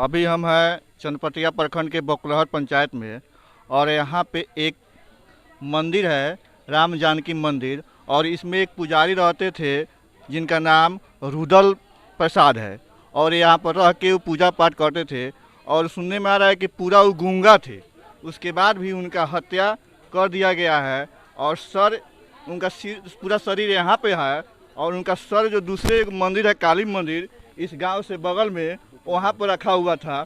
अभी हम हैं चनपटिया प्रखंड के बकुलहर पंचायत में और यहाँ पे एक मंदिर है, राम जानकी मंदिर। और इसमें एक पुजारी रहते थे जिनका नाम रुदल प्रसाद है और यहाँ पर रह के वो पूजा पाठ करते थे। और सुनने में आ रहा है कि पूरा वो गूंगा थे, उसके बाद भी उनका हत्या कर दिया गया है। और सर, उनका सिर, पूरा शरीर यहाँ पे है और उनका सर जो दूसरे मंदिर है काली मंदिर इस गांव से बगल में, वहाँ पर रखा हुआ था।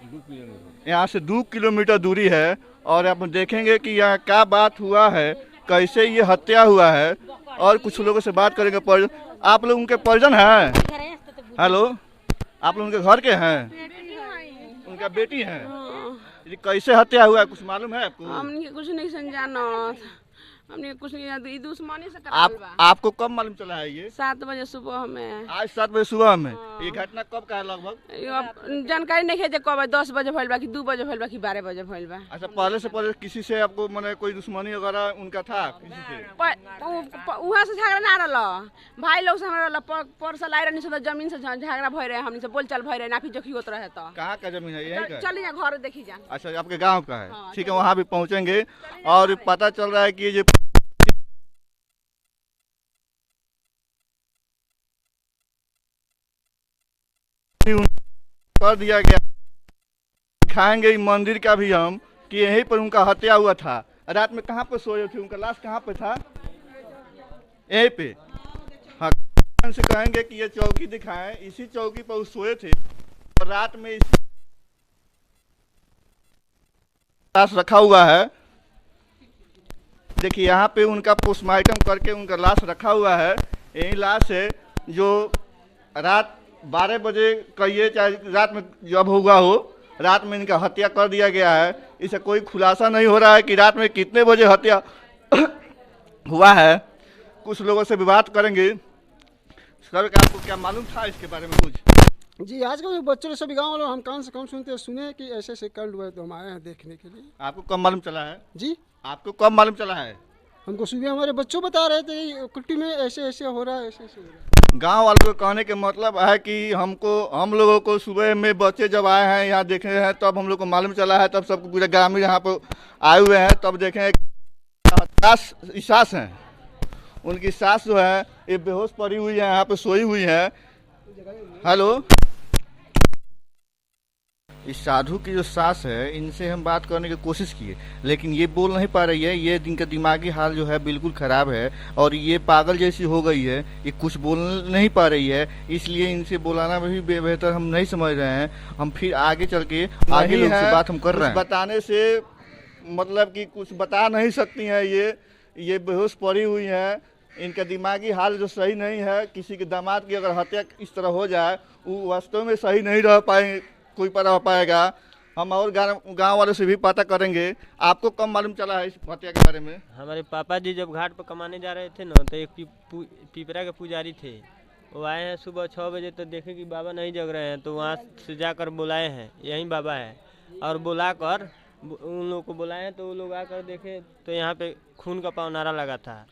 यहाँ से 2 किलोमीटर दूरी है। और आप देखेंगे कि यहाँ क्या बात हुआ है, कैसे ये हत्या हुआ है। और कुछ लोगों से बात करेंगे। परिजन, आप लोग उनके परिजन हैं? हेलो, आप लोग उनके घर के हैं? उनका बेटी है? ये कैसे हत्या हुआ है, कुछ मालूम है आपको? हमने कुछ नहीं समझाना, हमने कुछ नहीं याद, दुश्मनी से आपको कब मालूम चला है ये? 7 बजे सुबह में। आज 7 बजे सुबह में? ये घटना कब का है लगभग? जानकारी नहीं है कब 10 बजे भइल बा कि 2 बजे भइल बा कि 12 बजे भइल बा। अच्छा, पहले से पहले किसी से आपको माने कोई दुश्मनी वगैरह उनका था किसी से? वहाँ से झगड़ा ना रहा, भाई लोग से हमारा परसल आए रहनी से जमीन से झगड़ा भय रहे, हमनी से बोल चल भय रहे, नाफी जोखी होत रहे। तो कहाँ का जमीन है? यही का? चलिए घर देखी जा। अच्छा, आपके गाँव का है? ठीक है, वहाँ भी पहुँचेंगे। और पता चल रहा है कि ये कर दिया गया। दिखाएंगे मंदिर का भी हम कि यहीं पर उनका हत्या हुआ था। रात में कहाँ पर सोए थे? उनका लाश कहाँ पे था? यहीं पे। हाँ, से कहेंगे कि ये चौकी दिखाएं, इसी चौकी पर वो सोए थे और रात में इस लाश रखा हुआ है। देखिए यहाँ पे उनका पोस्टमार्टम करके उनका लाश रखा हुआ है। यही लाश है जो रात 12 बजे कहिए चाहे रात में जब हुआ हो, रात में इनका हत्या कर दिया गया है। इसे कोई खुलासा नहीं हो रहा है कि रात में कितने बजे हत्या हुआ है। कुछ लोगों से भी बात करेंगे। सर, आपको क्या मालूम था इसके बारे में कुछ? जी, आजकल बच्चों सभी गाँव वालों हम कान से कम सुनते हैं, सुने कि ऐसे ऐसे कांड हुआ है, तो हम आए हैं देखने के लिए। आपको कब मालूम चला है? जी, आपको कब मालूम चला है? हमको सुबह हमारे बच्चों बता रहे थे कुट्टी में ऐसे ऐसे हो रहा है, ऐसे ऐसे हो रहा है। गांव वालों को कहने के मतलब है कि हम लोगों को सुबह में बच्चे जब आए हैं यहाँ देखे हैं तब हम लोग को मालूम चला है। तब सब पूरे ग्रामीण यहाँ पर आए हुए हैं। तब देखें सास हैं, उनकी सास जो है ये बेहोश पड़ी हुई है, यहाँ पे सोई हुई है। हेलो, इस साधु की जो सास है इनसे हम बात करने की कोशिश किए, लेकिन ये बोल नहीं पा रही है। ये इनका दिमागी हाल जो है बिल्कुल खराब है और ये पागल जैसी हो गई है, ये कुछ बोल नहीं पा रही है। इसलिए इनसे बुलाना भी बेहतर हम नहीं समझ रहे हैं। हम फिर आगे चल के आगे लोग से बात हम कर रहे हैं। बताने से मतलब कि कुछ बता नहीं सकती हैं। ये बेहोश पड़ी हुई है, इनका दिमागी हाल जो सही नहीं है। किसी के दामाद की अगर हत्या इस तरह हो जाए वो वास्तव में सही नहीं रह पाएंगे, कोई पर रह पाएगा। हम और गांव वालों से भी पता करेंगे। आपको कब मालूम चला है इस हत्या के बारे में? हमारे पापा जी जब घाट पर कमाने जा रहे थे ना, तो एक पिपरा के पुजारी थे, वो आए हैं सुबह 6 बजे, तो देखे कि बाबा नहीं जग रहे हैं, तो वहाँ से जाकर बुलाए हैं, यही बाबा है। और बुलाकर उन लोग को बुलाए हैं, तो वो लोग आकर देखे तो यहाँ पे खून का पवनारा लगा था।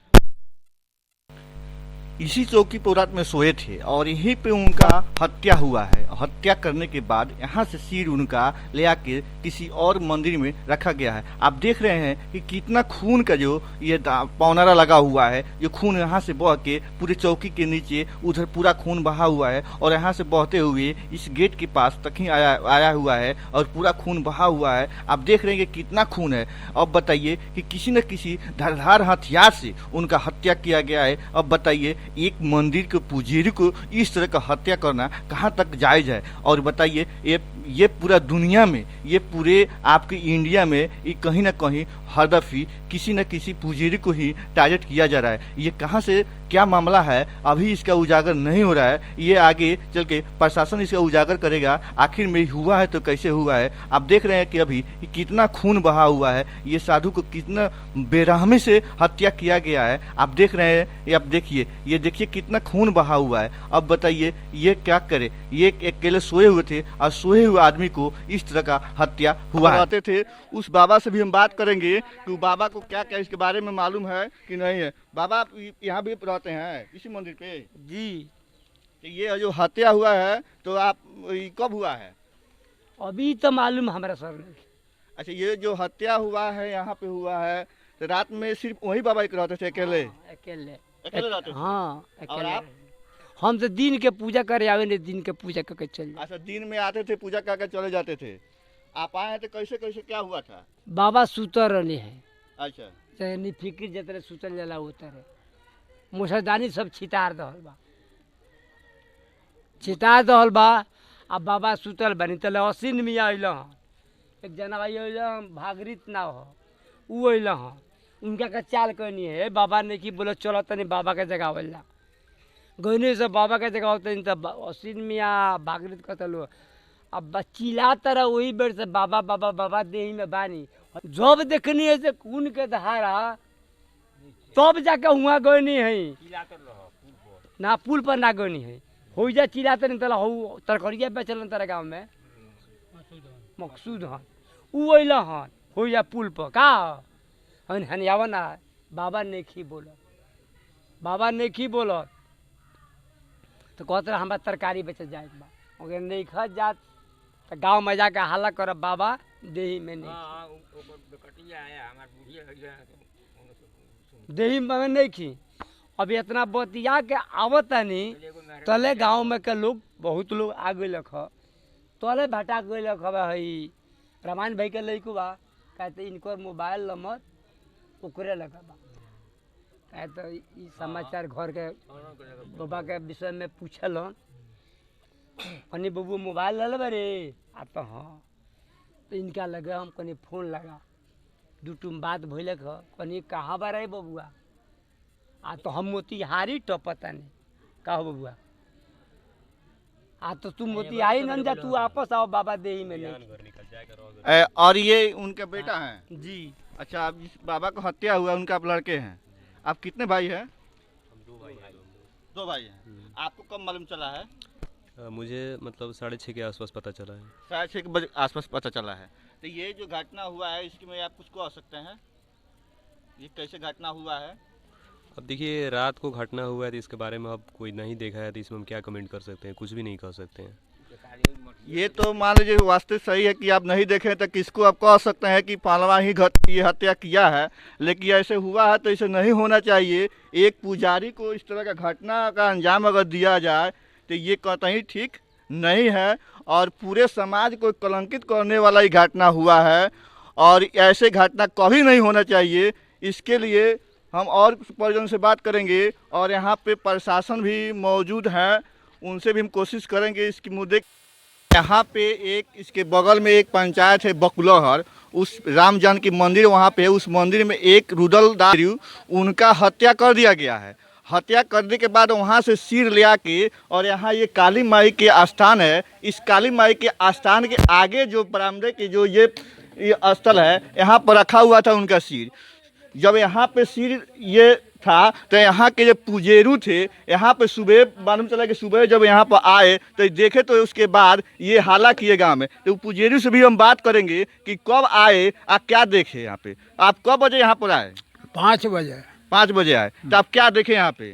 इसी चौकी पर रात में सोए थे और यहीं पे उनका हत्या हुआ है। हत्या करने के बाद यहाँ से सिर उनका ले आके किसी और मंदिर में रखा गया है। आप देख रहे हैं कि कितना खून का जो ये पौनारा लगा हुआ है। ये खून यहाँ से बह के पूरे चौकी के नीचे उधर पूरा खून बहा हुआ है और यहाँ से बहते हुए इस गेट के पास तक ही आया हुआ है और पूरा खून बहा हुआ है। आप देख रहे हैं कि कितना खून है। अब बताइए कि किसी न किसी धारदार हथियार से उनका हत्या किया गया है। अब बताइए एक मंदिर के पुजारी को इस तरह का हत्या करना कहाँ तक जायज है? और बताइए ये पूरा दुनिया में, ये पूरे आपके इंडिया में ये कहीं ना कहीं हरदफी किसी न किसी पुजारी को ही टारगेट किया जा रहा है। ये कहाँ से क्या मामला है अभी इसका उजागर नहीं हो रहा है। ये आगे चल के प्रशासन इसका उजागर करेगा आखिर में हुआ है तो कैसे हुआ है। आप देख रहे हैं कि अभी कितना खून बहा हुआ है। ये साधु को कितना बेरहमी से हत्या किया गया है। आप देख रहे हैं, ये आप देखिए, ये देखिए कितना खून बहा हुआ है। अब बताइए ये क्या करे? ये अकेले सोए हुए थे और सोए हुए आदमी को इस तरह का हत्या हुआ रहते थे। उस बाबा से भी हम बात करेंगे कि बाबा को क्या क्या इसके बारे में मालूम है कि नहीं है। बाबा, आप यहाँ भी रहते हैं इसी मंदिर पे? जी, ये जो हत्या हुआ है तो आप कब हुआ है? अभी तो मालूम हमारा सर नहीं। अच्छा, ये जो हत्या हुआ है यहाँ पे हुआ है, तो रात में सिर्फ वही बाबा एक रहते थे अकेले? अकेले अकेले रहते थे? हाँ और अकेले आप? रहे। हम तो दिन के पूजा करे आवे नहीं, दिन के पूजा करके चल जाए। अच्छा, दिन में आते थे पूजा करके चले जाते थे। आप आए हैं तो कैसे कैसे क्या हुआ था? बाबा सुतर रहने है, अच्छा, चाहे निफिक्र जतरे सुतल जला उतरे, मुसरदानी सब छितार दहल बा, छितार दहल बा। अब बाबा सुतल बनी तले असीन में अल, एक जना भाई अल भागरित ना हो, उ अल उनका का चाल कहनी है बाबा ने कि बोलो चलो तनी बाबा के जगह वाला गहने से बाबा के जगह होते तब असीन मिया भागरित कतलो। अब चिल्ला तरह वही बेर से बाबा बाबा बाबा देही में बानी, जब देखनी है से खून के धारा तब जाके हुआ गनी है ना, पुल पर ना गनी है, हो जा चिल्लाते नहीं तला हो तरकरिया बेचल तेरा गाँव में मकसूद हन उ अल हन हो जा पुल पर का हनियावा ना बाबा नेखी बोल, बाबा नेखी बोल तो कहते हमारा तरकारी बेचे जाए बा, अगर नहीं खा जात तो गाँव में जाके हल्ला कर बाबा देही में नहीं, देही में नहीं खी। अभी इतना बतिया के आवता नहीं तले गांव में के लोग बहुत लोग आ गए लख, तले भटा गए लख भाई रामायण भाई के लड़को बा, कहते इनकर मोबाइल नंबर ओकरे लगा बा, कहते ई समाचार घर के बाबा के विषय में पूछल कनी बबू मोबाइल ले लेबे रे आ तो हाँ, तो इनका लगे हम कनी फोन लगा दू टूम बात भइल कनी कहाँ बा रहे बबुआ, आ तो हम मोतिहारी टपता नहीं का हो बबुआ, आ तो तू मोतिहारी न जा, तू वापस आओ बाबा देही में नहीं। और ये उनका बेटा है जी। अच्छा, अब जिस बाबा को हत्या हुआ उनका आप लड़के हैं, आप कितने भाई हैं? दो भाई हैं। आपको कब मालूम चला है? मुझे मतलब 6:30 के आसपास पता चला है। 6:30 के बजे आसपास पता चला है। तो ये जो घटना हुआ है इसके में आप कुछ कह सकते हैं, ये कैसे घटना हुआ है? अब देखिए, रात को घटना हुआ है तो इसके बारे में अब कोई नहीं देखा है तो इसमें हम क्या कमेंट कर सकते हैं, कुछ भी नहीं कह सकते हैं। ये तो मान लीजिए वास्तव सही है कि आप नहीं देखे तो किसको आप कह सकते हैं कि फलवा ही ये हत्या किया है, लेकिन ऐसे हुआ है तो इसे नहीं होना चाहिए। एक पुजारी को इस तरह का घटना का अंजाम अगर दिया जाए तो ये कतई ठीक नहीं है और पूरे समाज को कलंकित करने वाला ही घटना हुआ है और ऐसे घटना कभी नहीं होना चाहिए। इसके लिए हम और परिजन से बात करेंगे और यहाँ पे प्रशासन भी मौजूद है, उनसे भी हम कोशिश करेंगे इसके मुद्दे। यहाँ पे एक इसके बगल में एक पंचायत है बकुलहर, उस राम जानकी मंदिर वहाँ पे, उस मंदिर में एक रुदल दास उनका हत्या कर दिया गया है। हत्या करने के बाद वहाँ से सिर ले आके और यहाँ ये काली माई के स्थान है, इस काली माई के स्थान के आगे जो बरामदे के जो ये स्थल है यहाँ पर रखा हुआ था उनका सिर। जब यहाँ पे सिर ये था तो यहाँ के जो पुजेरू थे यहाँ पे सुबह मालूम चला कि सुबह जब यहाँ पर आए तो देखे तो उसके बाद ये हाला किए गाँव में। तो पुजेरू से भी हम बात करेंगे कि कब आए और क्या देखे यहाँ पे। आप कब बजे यहाँ पर आए? 5 बजे। 5 बजे आए, तो आप क्या देखे यहाँ पे?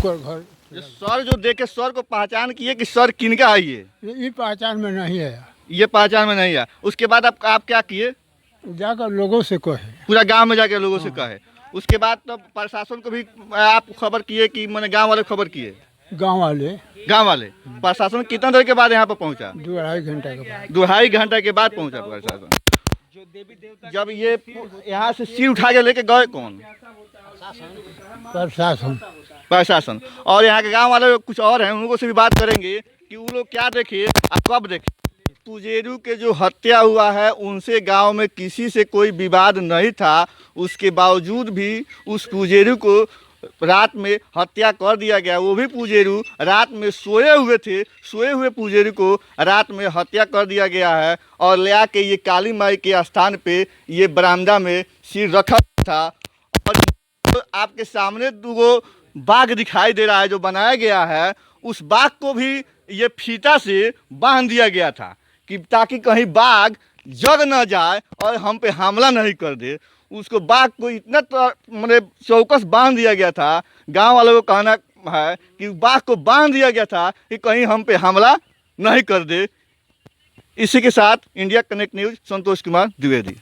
घर ये सर जो देखे, सर को पहचान किए कि सर किनका है? ये पहचान में नहीं है, ये पहचान में नहीं है। उसके बाद आप क्या किए? जाकर लोगों से कहे, पूरा गांव में जाके लोगों से कहे। उसके बाद तब प्रशासन को भी आप खबर किए कि मैंने गांव वाले खबर किए? गांव वाले प्रशासन कितना देर के बाद यहाँ पर पहुँचा? 2-2.5 घंटे के बाद। 2-2.5 घंटे के बाद पहुँचा प्रशासन। जब ये यहाँ से सिर उठा के लेके गए कौन? प्रशासन। और यहाँ के गांव वाले कुछ और हैं, उनको से भी बात करेंगे कि वो लोग क्या देखे और कब देखे। पुजेरू के जो हत्या हुआ है उनसे गांव में किसी से कोई विवाद नहीं था, उसके बावजूद भी उस पुजेरू को रात में हत्या कर दिया गया। वो भी पुजेरू रात में सोए हुए थे, सोए हुए पुजेरू को रात में हत्या कर दिया गया है और ले आके ये काली माई के स्थान पे ये बरामदा में सिर रखा था। और तो आपके सामने 2 बाघ दिखाई दे रहा है जो बनाया गया है, उस बाघ को भी ये फीता से बांध दिया गया था कि ताकि कहीं बाघ जग न जाए और हम पे हमला नहीं कर दे। उसको बाघ को इतना मतलब चौकस बांध दिया गया था, गांव वालों को कहना है कि बाघ को बांध दिया गया था कि कहीं हम पे हमला नहीं कर दे। इसी के साथ India connect news Santosh Kumar Dwivedi.